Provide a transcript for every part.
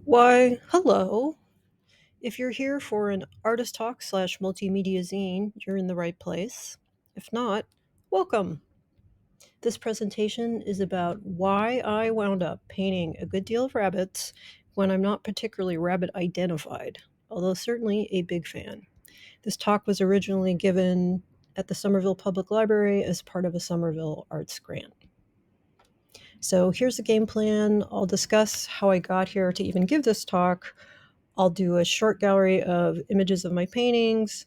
Why, hello. If you're here for an artist talk slash multimedia zine, you're in the right place. If not, welcome. This presentation is about why I wound up painting a good deal of rabbits when I'm not particularly rabbit identified, although certainly a big fan. This talk was originally given at the Somerville Public Library as part of a Somerville Arts grant. So here's the game plan. I'll discuss how I got here to even give this talk. I'll do a short gallery of images of my paintings,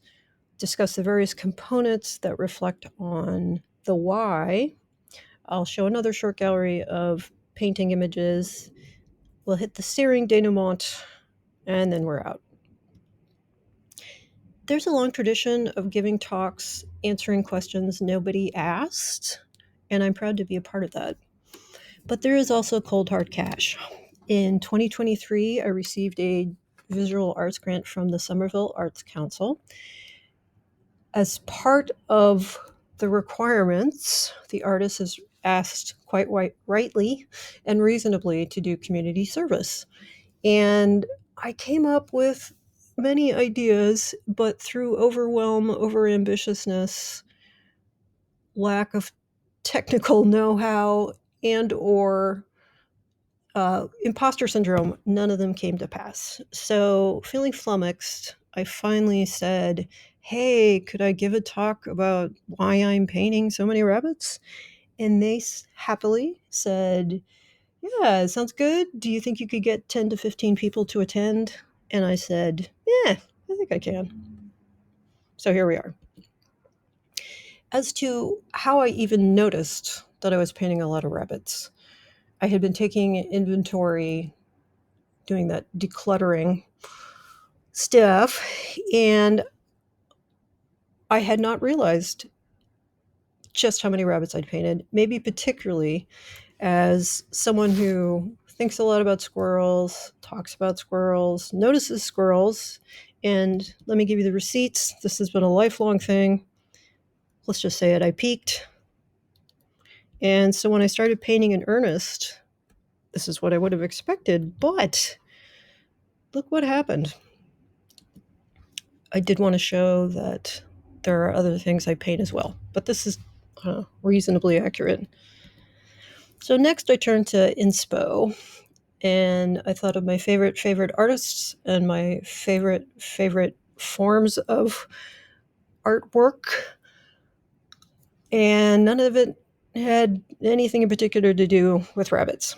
discuss the various components that reflect on the why. I'll show another short gallery of painting images. We'll hit the searing denouement, and then we're out. There's a long tradition of giving talks, answering questions nobody asked, and I'm proud to be a part of that. But there is also cold hard cash. In 2023, I received a visual arts grant from the Somerville Artist Council. As part of the requirements, the artist is asked quite rightly and reasonably to do community service. And I came up with many ideas, but through overwhelm, overambitiousness, lack of technical know-how, and or imposter syndrome, none of them came to pass. So, feeling flummoxed, I finally said, hey, could I give a talk about why I'm painting so many rabbits? And they happily said, yeah, it sounds good. Do you think you could get 10 to 15 people to attend? And I said, yeah, I think I can. So here we are. As to how I even noticed that I was painting a lot of rabbits, I had been taking inventory, doing that decluttering stuff, and I had not realized just how many rabbits I'd painted, maybe particularly as someone who thinks a lot about squirrels, talks about squirrels, notices squirrels, and let me give you the receipts. This has been a lifelong thing. Let's just say it, I peaked. And so when I started painting in earnest, this is what I would have expected, but look what happened. I did want to show that there are other things I paint as well, but this is reasonably accurate. So next I turned to inspo, and I thought of my favorite artists and my favorite forms of artwork, and none of it had anything in particular to do with rabbits.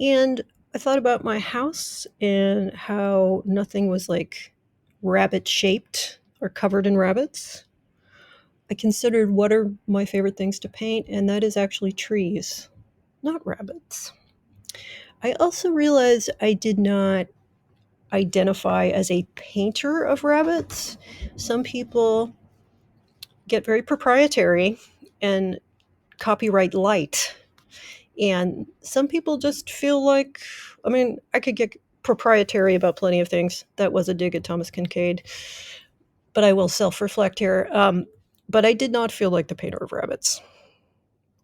And I thought about my house and how nothing was like rabbit shaped or covered in rabbits. I considered what are my favorite things to paint, and that is actually trees, not rabbits. I also realized I did not identify as a painter of rabbits. Some people get very proprietary and copyright light. And some people just feel like, I mean, I could get proprietary about plenty of things. That was a dig at Thomas Kincaid. But I will self-reflect here. But I did not feel like the painter of rabbits.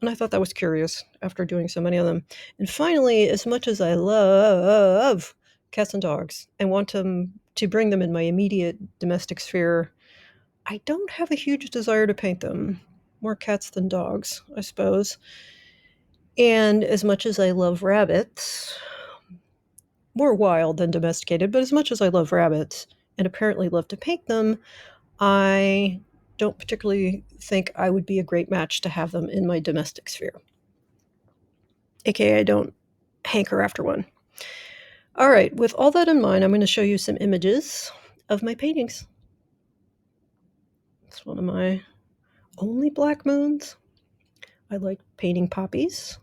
And I thought that was curious after doing so many of them. And finally, as much as I love cats and dogs and want to bring them in my immediate domestic sphere, I don't have a huge desire to paint them. More cats than dogs, I suppose. And as much as I love rabbits, more wild than domesticated, but as much as I love rabbits and apparently love to paint them, I don't particularly think I would be a great match to have them in my domestic sphere. AKA, I don't hanker after one. All right, with all that in mind, I'm going to show you some images of my paintings. It's one of my only black moons. I like painting poppies.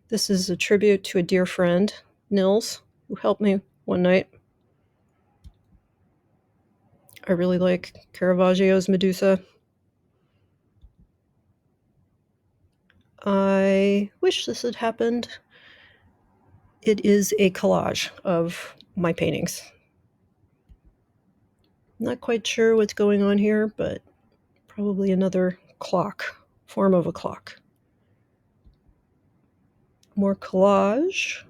This is a tribute to a dear friend, Nils, who helped me one night. I really like Caravaggio's Medusa. I wish this had happened. It is a collage of my paintings. Not quite sure what's going on here, but probably another clock, form of a clock. More collage.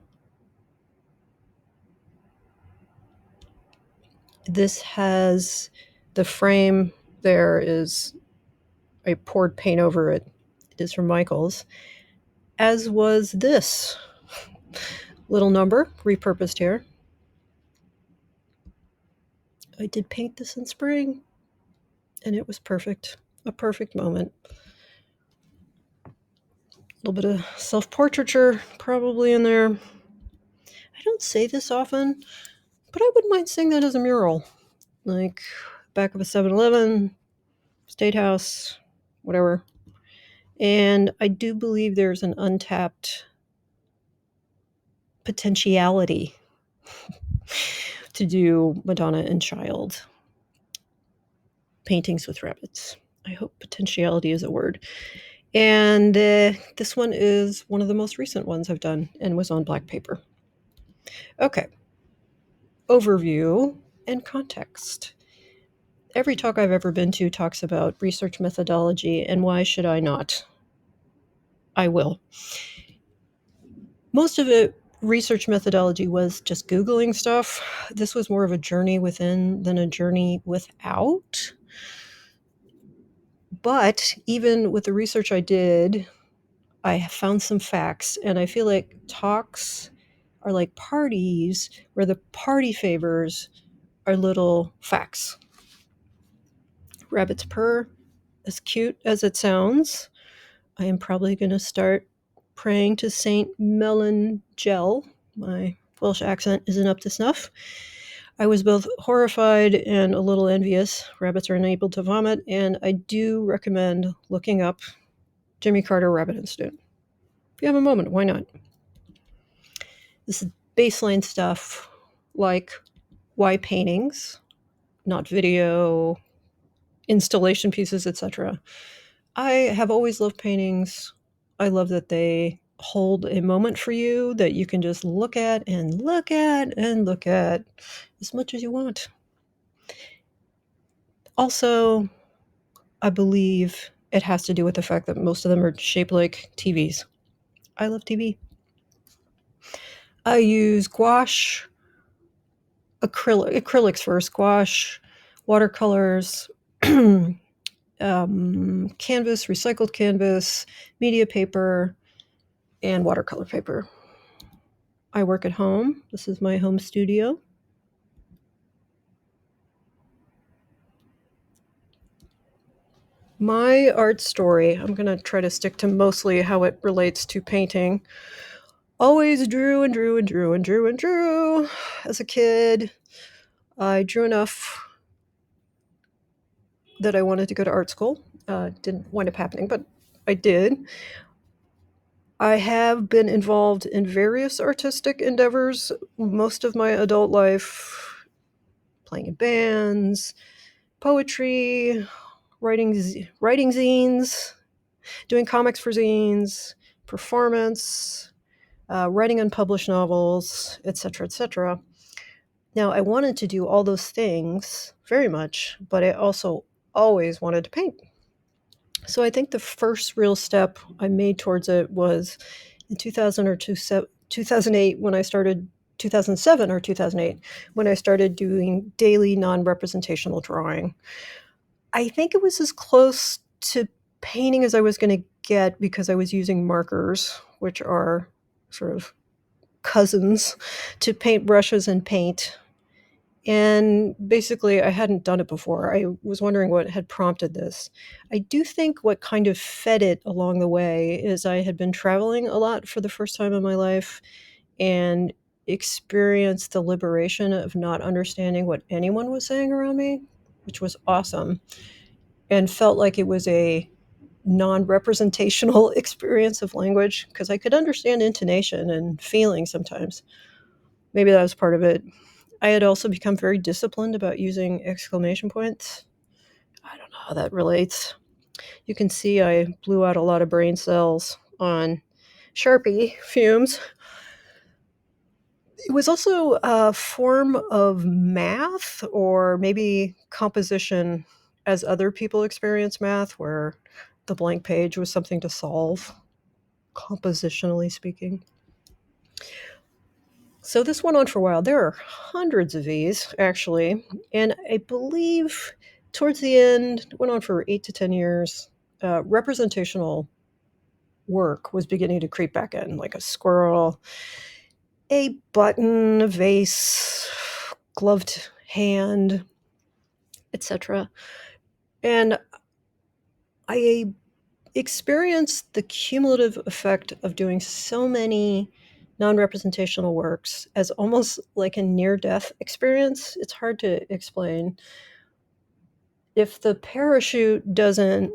This has the frame there is I poured paint over it. It is from Michaels, as was this little number repurposed here. I did paint this in spring, and it was perfect. A perfect moment. A little bit of self-portraiture probably in there. I don't say this often, but I wouldn't mind seeing that as a mural. Like back of a 7-Eleven, State House, whatever. And I do believe there's an untapped potentiality to do Madonna and Child paintings with rabbits. I hope potentiality is a word. And this one is one of the most recent ones I've done and was on black paper. Okay. Overview and context. Every talk I've ever been to talks about research methodology, and why should I not? I will. Most of it, research methodology, was just Googling stuff. This was more of a journey within than a journey without. But even with the research I did, I found some facts, and I feel like talks are like parties where the party favors are little facts. Rabbits purr, as cute as it sounds. I am probably going to start praying to Saint Melangel. My Welsh accent isn't up to snuff. I was both horrified and a little envious. Rabbits are unable to vomit, and I do recommend looking up Jimmy Carter Rabbit Incident. If you have a moment, why not? This is baseline stuff like why paintings, not video, installation pieces, etc. I have always loved paintings. I love that they hold a moment for you that you can just look at and look at and look at as much as you want. Also, I believe it has to do with the fact that most of them are shaped like TVs. I love TV. I use gouache, acrylics first, gouache, watercolors, canvas, recycled canvas, media paper, and watercolor paper. I work at home. This is my home studio. My art story, I'm going to try to stick to mostly how it relates to painting. Always drew and drew and drew and drew and drew. As a kid, I drew enough that I wanted to go to art school. Didn't wind up happening, but I did. I have been involved in various artistic endeavors most of my adult life, playing in bands, poetry, writing zines, doing comics for zines, performance, writing unpublished novels, etc., etc. Now, I wanted to do all those things very much, but I also always wanted to paint. So I think the first real step I made towards it was in 2008 when I started 2007 or 2008 when I started doing daily non-representational drawing. I think it was as close to painting as I was going to get because I was using markers, which are sort of cousins to paintbrushes and paint. And basically, I hadn't done it before. I was wondering what had prompted this. I do think what kind of fed it along the way is I had been traveling a lot for the first time in my life and experienced the liberation of not understanding what anyone was saying around me, which was awesome, and felt like it was a non-representational experience of language because I could understand intonation and feeling sometimes. Maybe that was part of it. I had also become very disciplined about using exclamation points. I don't know how that relates. You can see I blew out a lot of brain cells on Sharpie fumes. It was also a form of math or maybe composition as other people experience math, where the blank page was something to solve, compositionally speaking. So this went on for a while. There are hundreds of these, actually. And I believe towards the end, it went on for 8 to 10 years. Representational work was beginning to creep back in, like a squirrel, a button, a vase, gloved hand, etc. And I experienced the cumulative effect of doing so many non-representational works as almost like a near-death experience. It's hard to explain. If the parachute doesn't,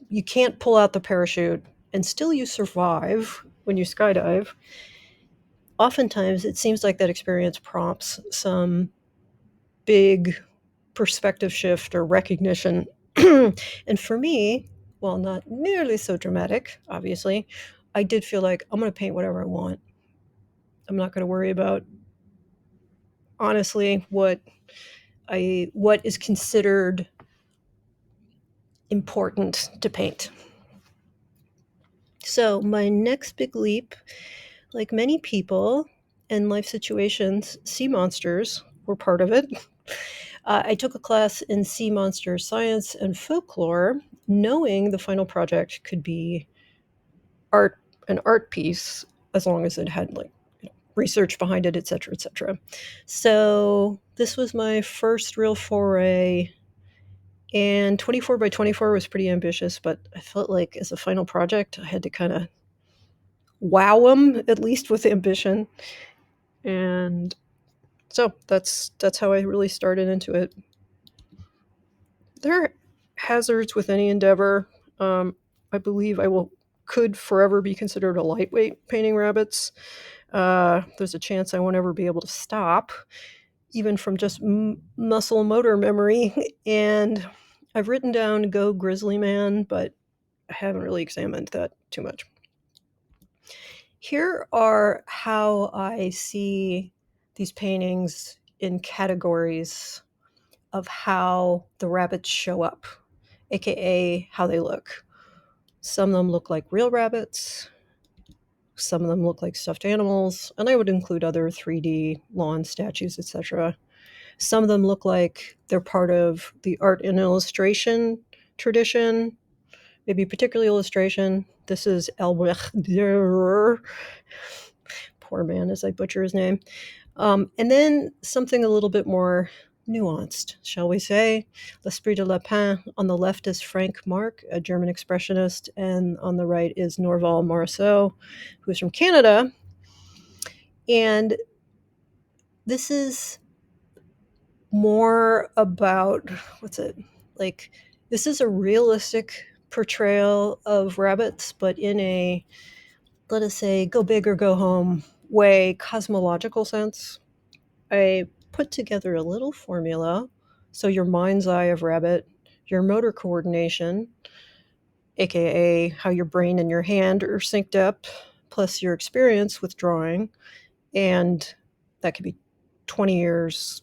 you can't pull out the parachute and still you survive when you skydive, oftentimes it seems like that experience prompts some big perspective shift or recognition. And for me, while not nearly so dramatic, obviously, I did feel like I'm going to paint whatever I want. I'm not going to worry about, honestly, what is considered important to paint. So my next big leap, like many people in life situations, sea monsters were part of it. I took a class in sea monster science and folklore, knowing the final project could be an art piece, as long as it had like research behind it, etc., etc. So this was my first real foray, and 24 by 24 was pretty ambitious, but I felt like as a final project, I had to kind of wow them, at least with ambition. And so that's how I really started into it. There are hazards with any endeavor. I believe could forever be considered a lightweight painting rabbits. There's a chance I won't ever be able to stop, even from just muscle motor memory. And I've written down Go Grizzly Man, but I haven't really examined that too much. Here are how I see these paintings in categories of how the rabbits show up, aka how they look. Some of them look like real rabbits. Some of them look like stuffed animals, and I would include other 3D lawn statues, etc. Some of them look like they're part of the art and illustration tradition, maybe particular illustration. This is Albrecht Dürer. Poor man, as I butcher his name. And then something a little bit more nuanced, shall we say. L'Esprit de Lapin. On the left is Frank Marc, a German expressionist, and on the right is Norval Morrisseau, who's from Canada. And this is more about, this is a realistic portrayal of rabbits, but in a, let us say, go big or go home way, cosmological sense. I put together a little formula. So your mind's eye of rabbit, your motor coordination, aka how your brain and your hand are synced up, plus your experience with drawing, and that could be 20 years,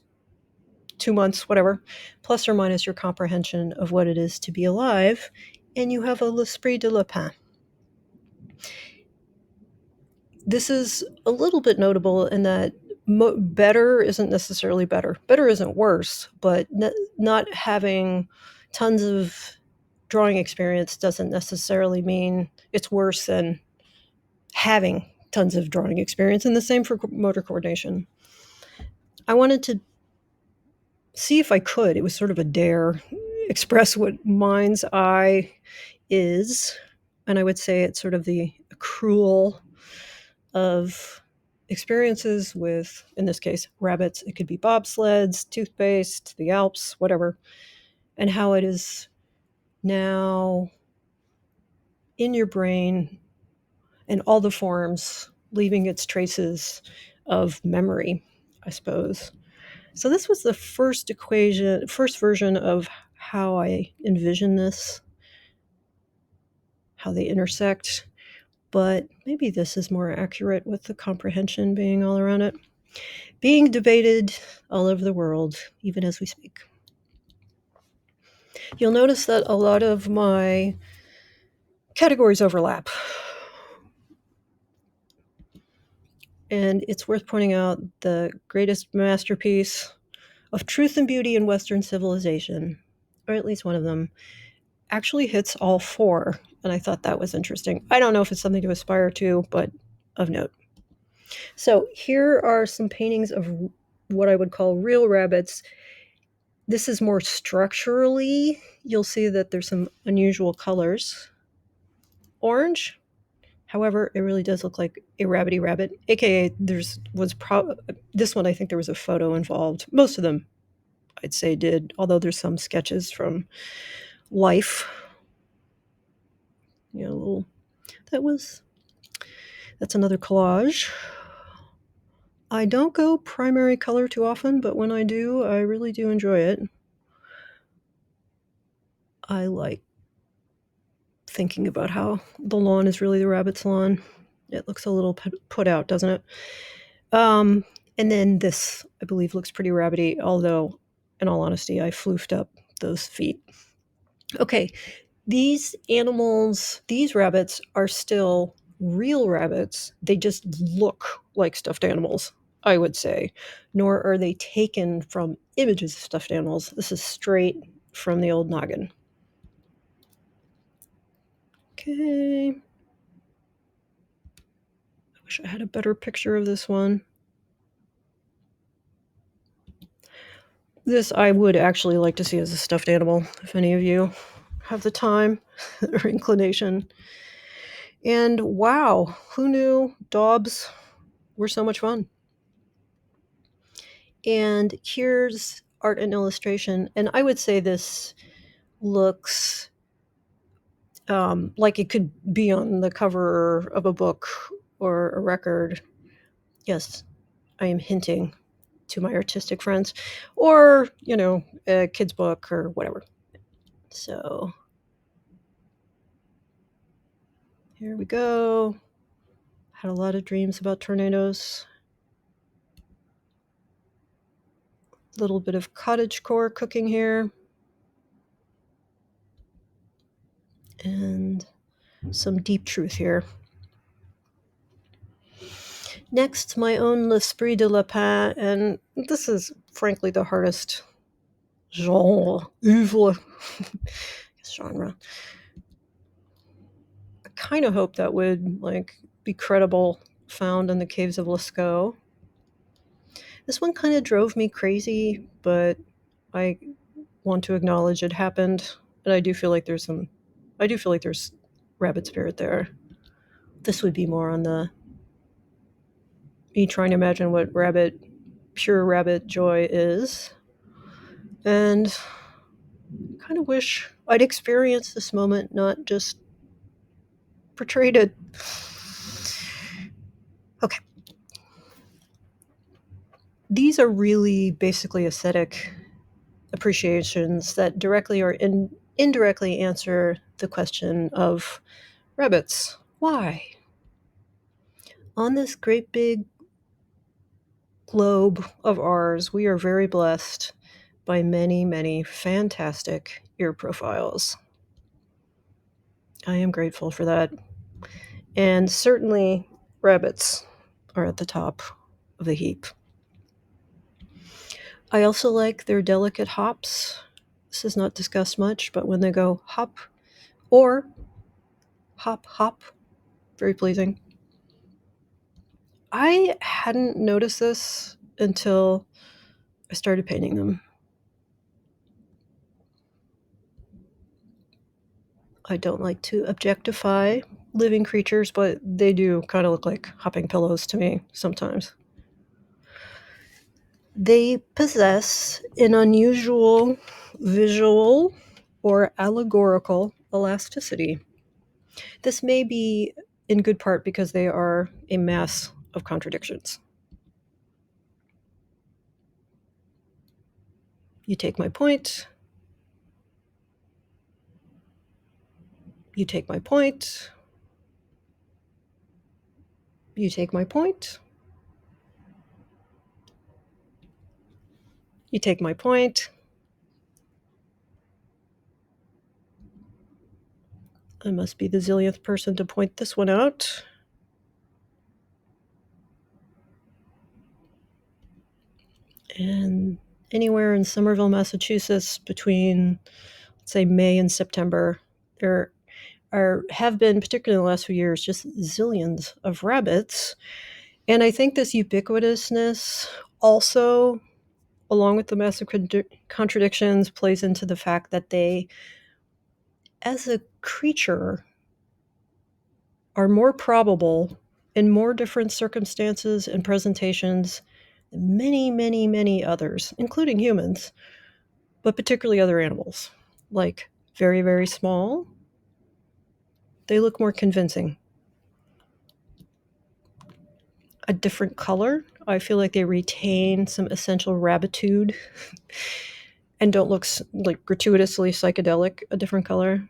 2 months, whatever, plus or minus your comprehension of what it is to be alive, and you have a l'esprit de Lapin. This is a little bit notable in that better isn't necessarily better. Better isn't worse, but not having tons of drawing experience doesn't necessarily mean it's worse than having tons of drawing experience, and the same for motor coordination. I wanted to see if I could, it was sort of a dare, express what mind's eye is, and I would say it's sort of the accrual of experiences with, in this case, rabbits. It could be bobsleds, toothpaste, the Alps, whatever, and how it is now in your brain in all the forms, leaving its traces of memory, I suppose. So this was the first version of how I envision this, how they intersect, but maybe this is more accurate with the comprehension being all around it. Being debated all over the world, even as we speak. You'll notice that a lot of my categories overlap. And it's worth pointing out the greatest masterpiece of truth and beauty in Western civilization, or at least one of them, actually hits all four. And I thought that was interesting. I don't know if it's something to aspire to, but of note. So here are some paintings of what I would call real rabbits. This is more structurally. You'll see that there's some unusual colors. Orange, however, it really does look like a rabbity rabbit, aka this one I think there was a photo involved. Most of them I'd say did, although there's some sketches from life. You know, that's another collage. I don't go primary color too often, but when I do, I really do enjoy it. I like thinking about how the lawn is really the rabbit's lawn. It looks a little put out, doesn't it? And then this, I believe, looks pretty rabbity, although, in all honesty, I floofed up those feet. Okay, these animals, these rabbits are still real rabbits. They just look like stuffed animals, I would say, nor are they taken from images of stuffed animals. This is straight from the old noggin. Okay. I wish I had a better picture of this one. This I would actually like to see as a stuffed animal, if any of you have the time or inclination. And wow, who knew daubs were so much fun? And here's art and illustration. And I would say this looks like it could be on the cover of a book or a record. Yes, I am hinting to my artistic friends, or, a kid's book or whatever. So here we go. Had a lot of dreams about tornadoes. Little bit of cottagecore cooking here. And some deep truth here. Next, my own L'Esprit de Lapin, and this is frankly the hardest genre. I kind of hope that would be credible, found in the caves of Lascaux. This one kind of drove me crazy, but I want to acknowledge it happened, and I do feel like there's rabbit spirit there. This would be more on me trying to imagine what pure rabbit joy is. And kind of wish I'd experienced this moment, not just portrayed it. Okay. These are really basically aesthetic appreciations that directly or indirectly answer the question of rabbits. Why? On this great big globe of ours, we are very blessed by many, many fantastic ear profiles. I am grateful for that. And certainly rabbits are at the top of the heap. I also like their delicate hops. This is not discussed much, but when they go hop or hop, hop, very pleasing. I hadn't noticed this until I started painting them. I don't like to objectify living creatures, but they do kind of look like hopping pillows to me sometimes. They possess an unusual visual or allegorical elasticity. This may be in good part because they are a mass of contradictions. You take my point. You take my point. You take my point. You take my point. I must be the zillionth person to point this one out. And anywhere in Somerville, Massachusetts, between, let's say, May and September, there have been, particularly in the last few years, just zillions of rabbits. And I think this ubiquitousness also, along with the massive contradictions, plays into the fact that they, as a creature, are more probable in more different circumstances and presentations than many, many, many others, including humans, but particularly other animals. Like very, very small, they look more convincing. A different color, I feel like they retain some essential rabbitude and don't look like gratuitously psychedelic. A different color.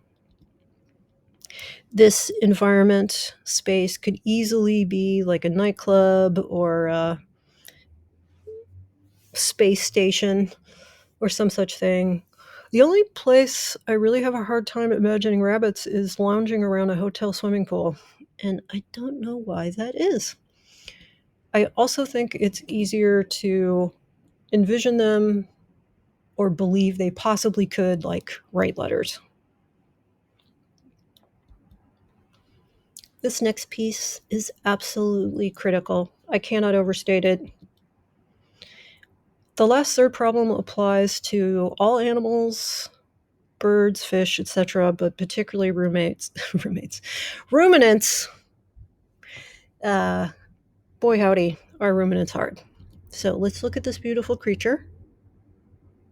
This environment space could easily be like a nightclub or a space station or some such thing. The only place I really have a hard time imagining rabbits is lounging around a hotel swimming pool, and I don't know why that is. I also think it's easier to envision them or believe they possibly could, like, write letters. This next piece is absolutely critical. I cannot overstate it. The last third problem applies to all animals, birds, fish, etc., but particularly ruminants. Boy howdy, are ruminants hard. So let's look at this beautiful creature.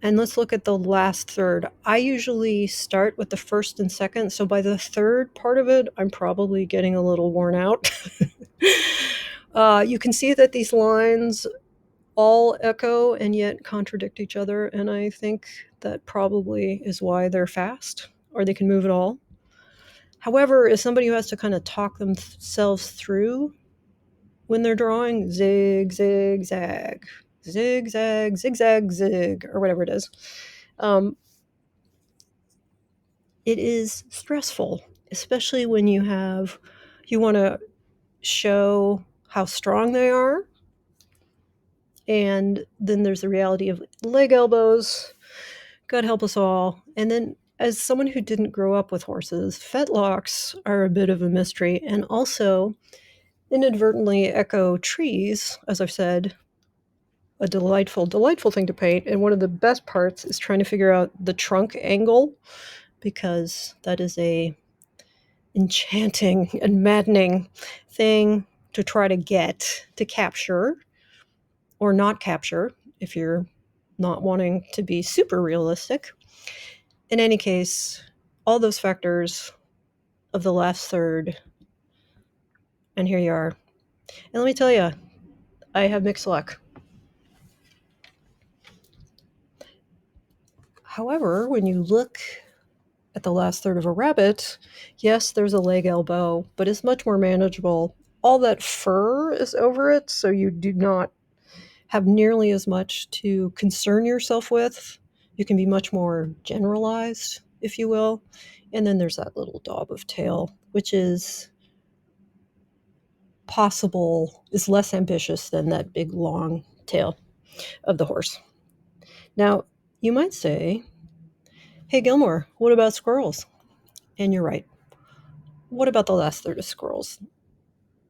And let's look at the last third. I usually start with the first and second, so by the third part of it, I'm probably getting a little worn out. You can see that these lines all echo and yet contradict each other, and I think that probably is why they're fast, or they can move at all. However, as somebody who has to kind of talk themselves through when they're drawing, zig, zig, zag, zig, zag, zigzag, zig, or whatever it is, it is stressful, especially when you want to show how strong they are. And then there's the reality of leg elbows. God help us all. And then, as someone who didn't grow up with horses, fetlocks are a bit of a mystery, and also inadvertently echo trees, as I've said, a delightful, delightful thing to paint. And one of the best parts is trying to figure out the trunk angle, because that is a enchanting and maddening thing to try to get to capture or not capture if you're not wanting to be super realistic. In any case, all those factors of the last third, and here you are. And let me tell you, I have mixed luck. However, when you look at the last third of a rabbit, yes, there's a leg elbow, but it's much more manageable. All that fur is over it, so you do not have nearly as much to concern yourself with. You can be much more generalized, if you will. And then there's that little daub of tail, which is less ambitious than that big long tail of the horse. Now, you might say, hey, Gilmore, what about squirrels? And you're right. What about the last third of squirrels?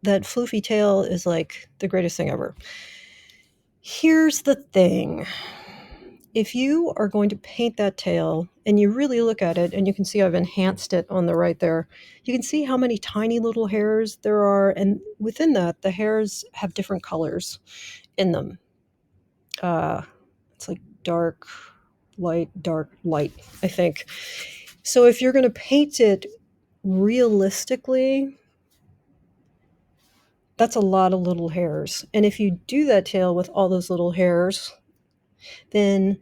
That floofy tail is like the greatest thing ever. Here's the thing. If you are going to paint that tail and you really look at it, and you can see I've enhanced it on the right there, you can see how many tiny little hairs there are. And within that, the hairs have different colors in them. It's like dark, light, I think. So if you're going to paint it realistically, that's a lot of little hairs. And if you do that tail with all those little hairs, then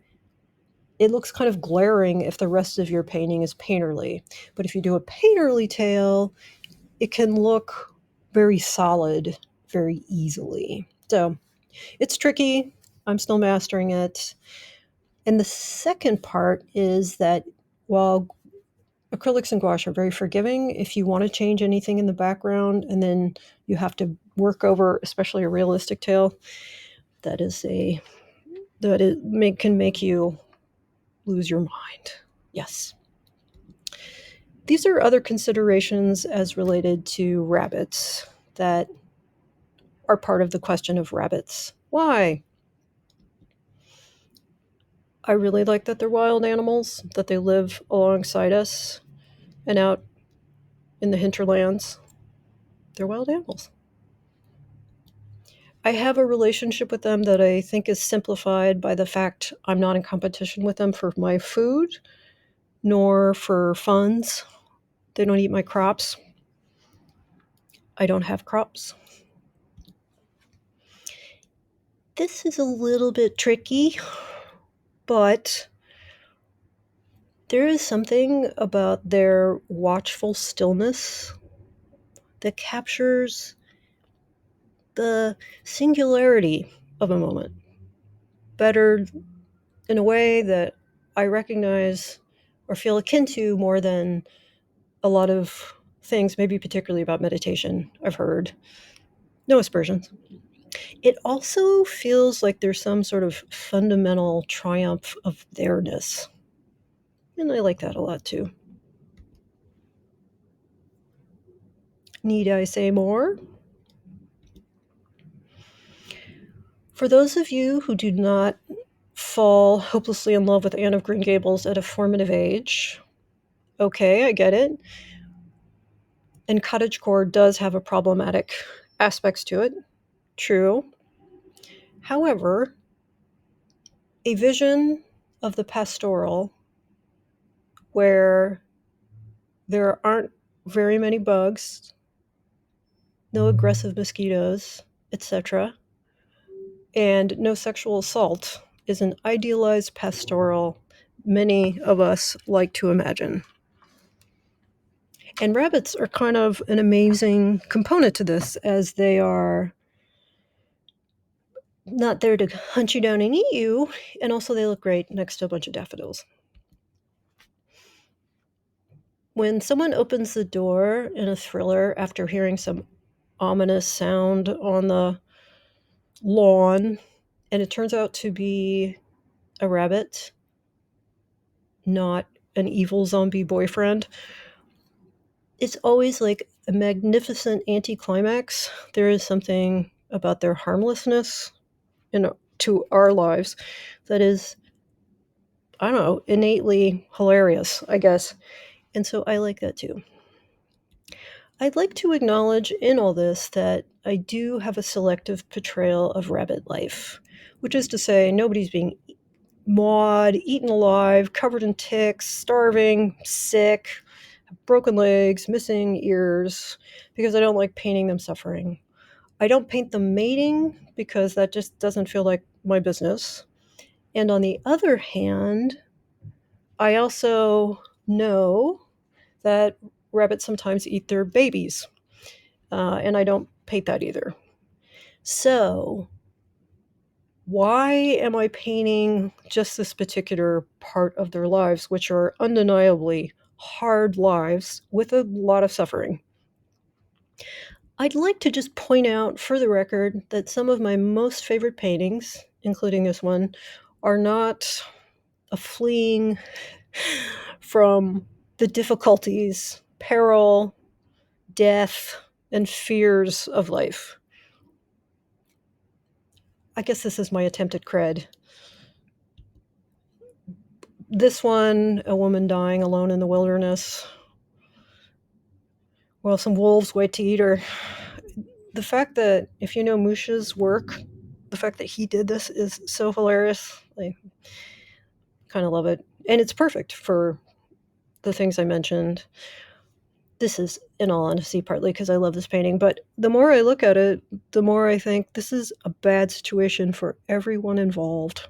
it looks kind of glaring if the rest of your painting is painterly. But if you do a painterly tail, it can look very solid very easily. So it's tricky. I'm still mastering it. And the second part is that while acrylics and gouache are very forgiving, if you want to change anything in the background and then you have to work over, especially a realistic tail, that is a that can make you lose your mind. Yes. These are other considerations as related to rabbits that are part of the question of rabbits. Why? I really like that they're wild animals, that they live alongside us and out in the hinterlands. They're wild animals. I have a relationship with them that I think is simplified by the fact I'm not in competition with them for my food, nor for funds. They don't eat my crops. I don't have crops. This is a little bit tricky, but there is something about their watchful stillness that captures the singularity of a moment better, in a way that I recognize or feel akin to more than a lot of things, maybe particularly about meditation I've heard. No aspersions. It also feels like there's some sort of fundamental triumph of theirs. And I like that a lot too. Need I say more? For those of you who do not fall hopelessly in love with Anne of Green Gables at a formative age, okay, I get it. And cottagecore does have a problematic aspects to it. True. However, a vision of the pastoral where there aren't very many bugs, no aggressive mosquitoes, etc., and no sexual assault is an idealized pastoral many of us like to imagine. And rabbits are kind of an amazing component to this, as they are not there to hunt you down and eat you, and also they look great next to a bunch of daffodils. When someone opens the door in a thriller after hearing some ominous sound on the lawn, and it turns out to be a rabbit, not an evil zombie boyfriend, it's always like a magnificent anticlimax. There is something about their harmlessness to our lives that is, I don't know, innately hilarious, I guess. And so I like that too. I'd like to acknowledge in all this that I do have a selective portrayal of rabbit life, which is to say, nobody's being mauled, eaten alive, covered in ticks, starving, sick, broken legs, missing ears, because I don't like painting them suffering. I don't paint them mating because that just doesn't feel like my business. And on the other hand, I also know that rabbits sometimes eat their babies, and I don't paint that either. So, why am I painting just this particular part of their lives, which are undeniably hard lives with a lot of suffering? I'd like to just point out for the record that some of my most favorite paintings, including this one, are not a fleeing from the difficulties, peril, death, and fears of life. I guess this is my attempt at cred. This one, a woman dying alone in the wilderness, while some wolves wait to eat her. The fact that, if you know Musha's work, the fact that he did this is so hilarious. I kind of love it. And it's perfect for the things I mentioned. This is, in all honesty, partly because I love this painting, but the more I look at it, the more I think this is a bad situation for everyone involved.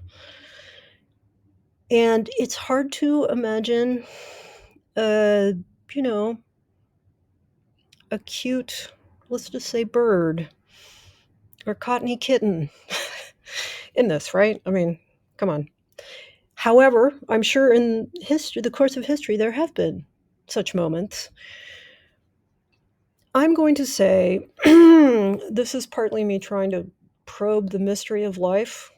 And it's hard to imagine, a cute, let's just say, bird or cottony kitten in this, right? I mean, come on. However, I'm sure in history, the course of history, there have been such moments. I'm going to say this is partly me trying to probe the mystery of life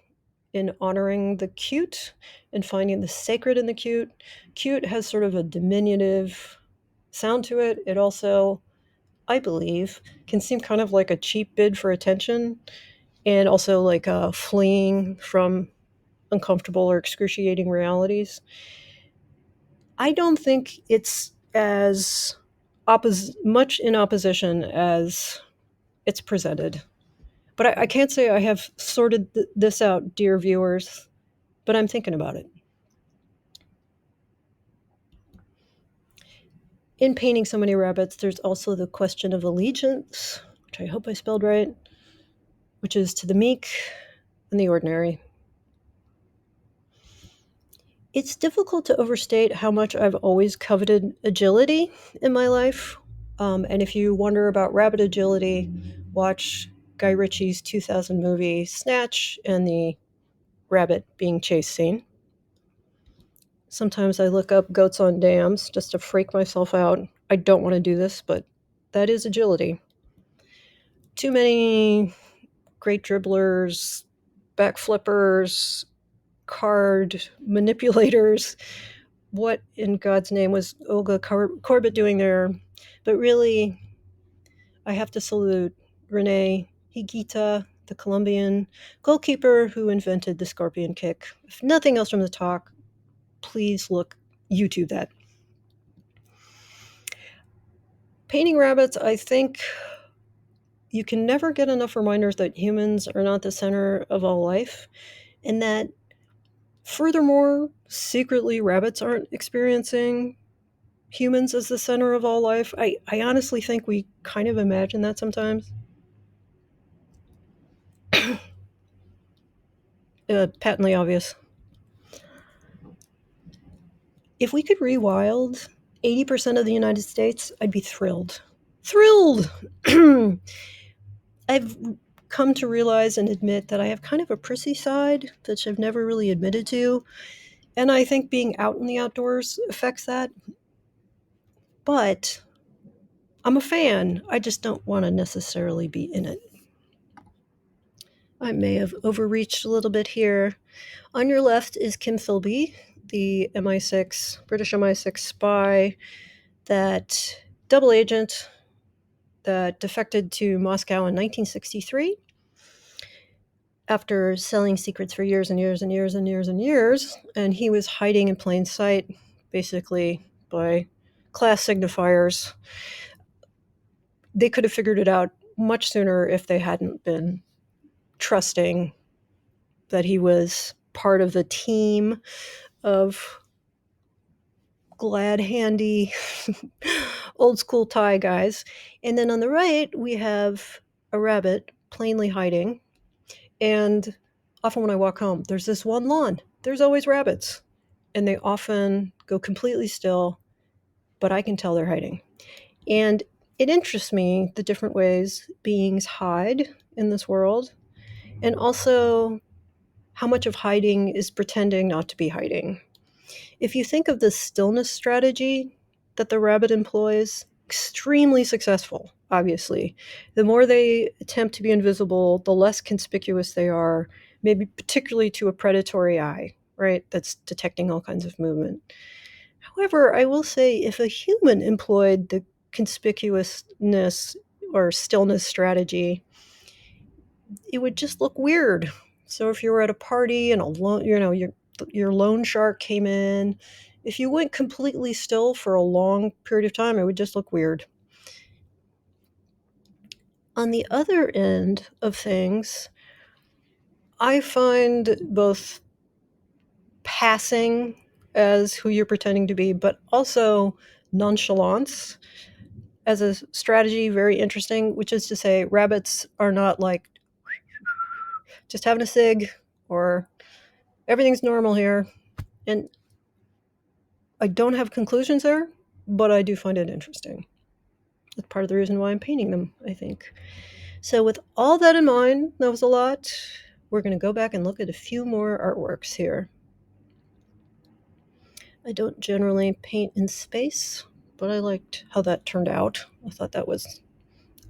in honoring the cute and finding the sacred in the cute. Cute has sort of a diminutive sound to it. It also, I believe, can seem kind of like a cheap bid for attention, and also like fleeing from uncomfortable or excruciating realities. I don't think it's as much in opposition as it's presented. But I can't say I have sorted this out, dear viewers, but I'm thinking about it. In painting so many rabbits, there's also the question of allegiance, which I hope I spelled right, which is to the meek and the ordinary. It's difficult to overstate how much I've always coveted agility in my life. And if you wonder about rabbit agility, watch Guy Ritchie's 2000 movie Snatch and the rabbit being chased scene. Sometimes I look up goats on dams just to freak myself out. I don't want to do this, but that is agility. Too many great dribblers, back flippers, card manipulators. What in God's name was Olga Corbett doing there? But really, I have to salute Rene Higuita, the Colombian goalkeeper who invented the scorpion kick. If nothing else from the talk, please YouTube that. Painting rabbits, I think you can never get enough reminders that humans are not the center of all life, and that furthermore, secretly, rabbits aren't experiencing humans as the center of all life. I honestly think we kind of imagine that sometimes. Patently obvious. If we could rewild 80% of the United States, I'd be thrilled. Thrilled! I've come to realize and admit that I have kind of a prissy side that I've never really admitted to. And I think being out in the outdoors affects that. But I'm a fan. I just don't want to necessarily be in it. I may have overreached a little bit here. On your left is Kim Philby, the British MI6 spy, that double agent that defected to Moscow in 1963 after selling secrets for years and years and years and years and years. And he was hiding in plain sight, basically by class signifiers. They could have figured it out much sooner if they hadn't been trusting that he was part of the team of glad handy old school tie guys. And then on the right, we have a rabbit plainly hiding. And often when I walk home, there's this one lawn. There's always rabbits. And they often go completely still, but I can tell they're hiding. And it interests me the different ways beings hide in this world, and also how much of hiding is pretending not to be hiding. If you think of the stillness strategy that the rabbit employs, extremely successful, obviously. The more they attempt to be invisible, the less conspicuous they are, maybe particularly to a predatory eye, right? That's detecting all kinds of movement. However, I will say if a human employed the conspicuousness or stillness strategy, it would just look weird. So if you were at a party and your loan shark came in, if you went completely still for a long period of time, it would just look weird. On the other end of things, I find both passing as who you're pretending to be, but also nonchalance as a strategy very interesting, which is to say rabbits are not like just having a cig or everything's normal here. And I don't have conclusions there, but I do find it interesting. That's part of the reason why I'm painting them, I think. So with all that in mind, that was a lot. We're going to go back and look at a few more artworks here. I don't generally paint in space, but I liked how that turned out. I thought that was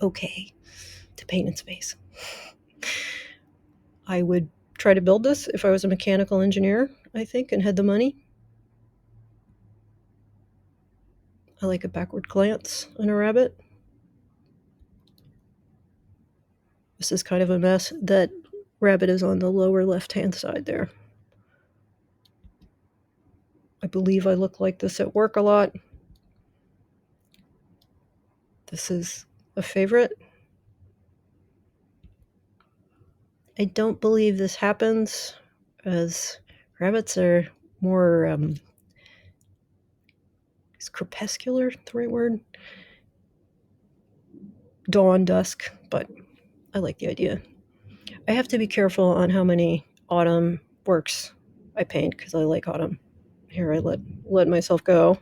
okay to paint in space. I would try to build this if I was a mechanical engineer, I think, and had the money. I like a backward glance on a rabbit. This is kind of a mess. That rabbit is on the lower left-hand side there. I believe I look like this at work a lot. This is a favorite. I don't believe this happens, as rabbits are more, is crepuscular the right word? Dawn, dusk, but I like the idea. I have to be careful on how many autumn works I paint, because I like autumn. Here I let myself go.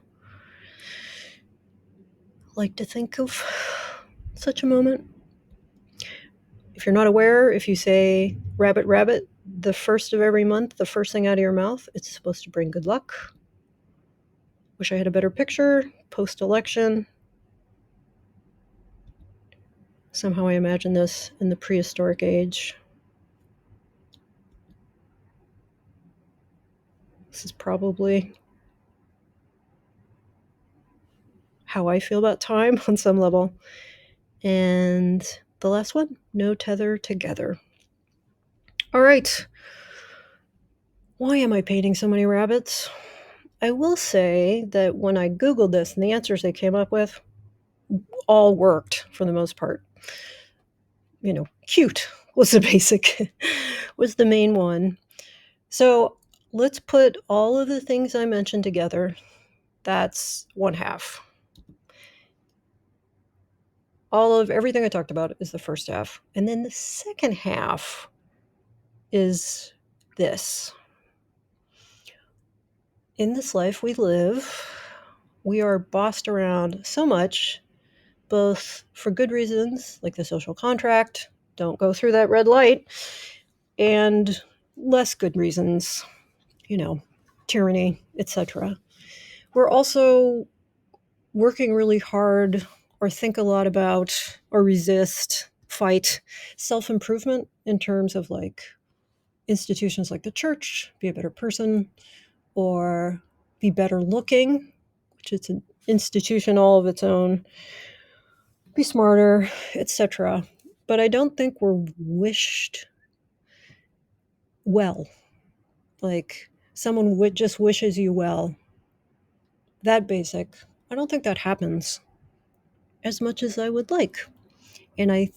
I like to think of such a moment. If you're not aware, if you say rabbit, rabbit, the first of every month, the first thing out of your mouth, it's supposed to bring good luck. Wish I had a better picture. Post-election. Somehow I imagine this in the prehistoric age. This is probably how I feel about time on some level. And the last one, no tether together. All right. Why am I painting so many rabbits? I will say that when I Googled this and the answers they came up with all worked for the most part. Cute was the basic, was the main one. So let's put all of the things I mentioned together. That's one half. All of everything I talked about is the first half. And then the second half is this. In this life we live, we are bossed around so much, both for good reasons, like the social contract, don't go through that red light, and less good reasons, tyranny, etc. We're also working really hard, or think a lot about, or resist, fight self-improvement in terms of like institutions like the church, be a better person, or be better looking, which is an institution all of its own, be smarter, etc. But I don't think we're wished well. Like someone just wishes you well. That basic. I don't think that happens as much as I would like. And I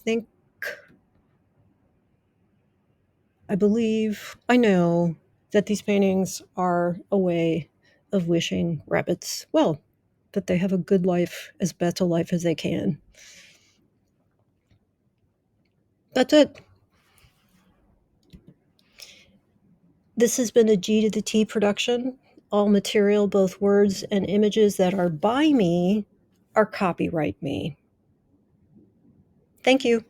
know that these paintings are a way of wishing rabbits well, that they have a good life, as best a life as they can. That's it. This has been a G to the T production. All material, both words and images that are by me, are copyright me. Thank you.